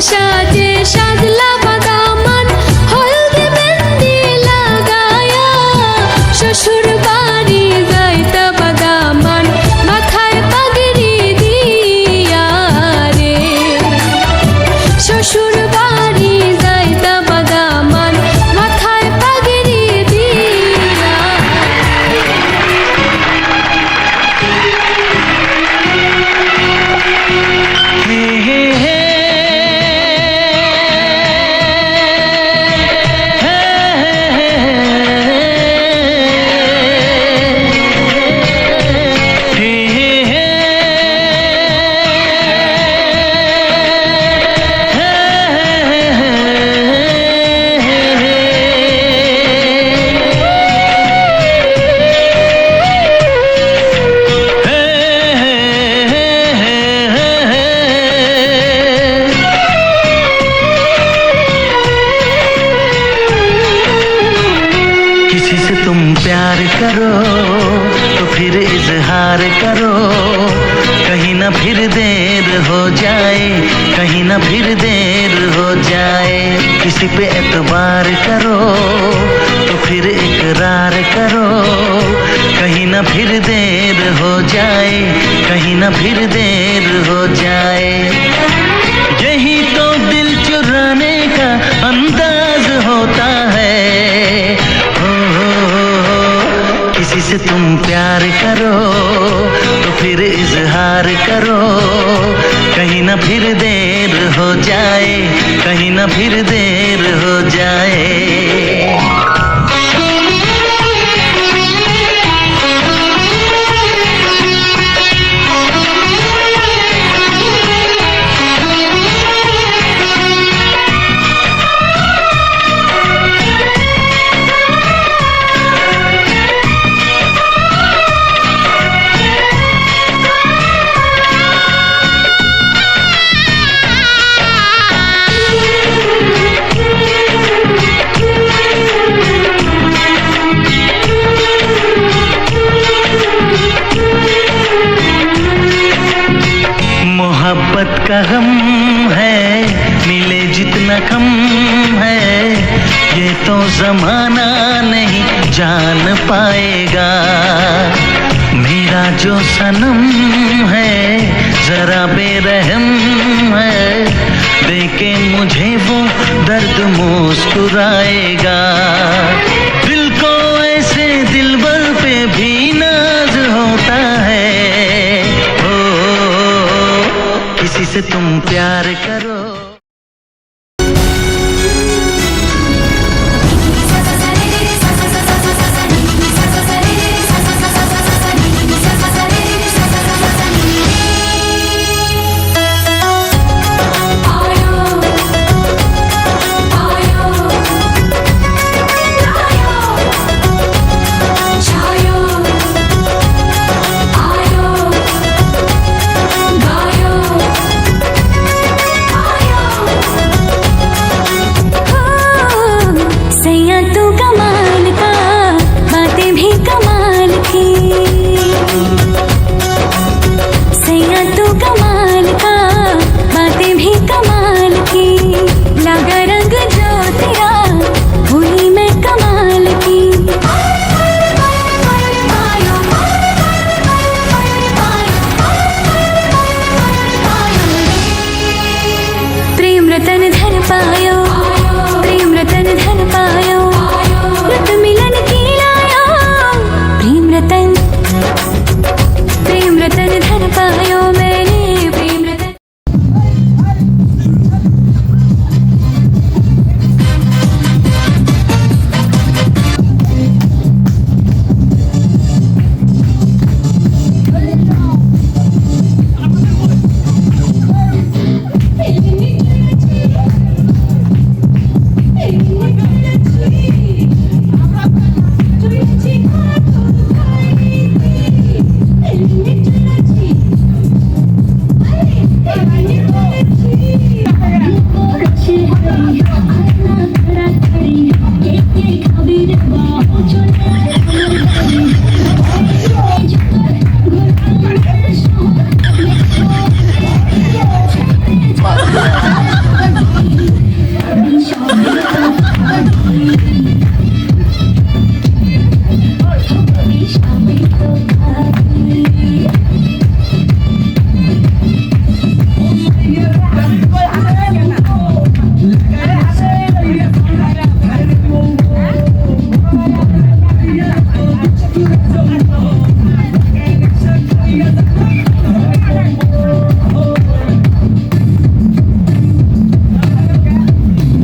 সাজে সাজলা বাদামান হলদি মেহেন্দি লাগায়া শ্বশুর বাড়ি যাইতা বাদামান মাথায় পাগড়ি দিয়া রে শ্বশুর বাড়ি যাইতা বাদামান মাথায় পাগড়ি দিয়া प्यार करो तो फिर इजहार करो, कहीं ना फिर देर हो जाए, कहीं ना फिर देर हो जाए। किसी पे एतबार करो तो फिर इकरार करो, कहीं ना फिर देर हो जाए, कहीं ना फिर देर हो जाए। यही तो दिल चुराने का अंदाज होता है। किसी से तुम प्यार करो तो फिर इजहार करो, कहीं ना फिर देर हो जाए, कहीं ना फिर देर हो जाए। मोहब्बत का गम है, मिले जितना कम है, ये तो जमाना नहीं जान पाएगा। मेरा जो सनम है जरा बेरहम है, देखे मुझे वो दर्द मुस्कुराएगा। दिल को ऐसे दिलबर पे भी नाज होता है। किसी से तुम प्यार करो। रतन धन पायो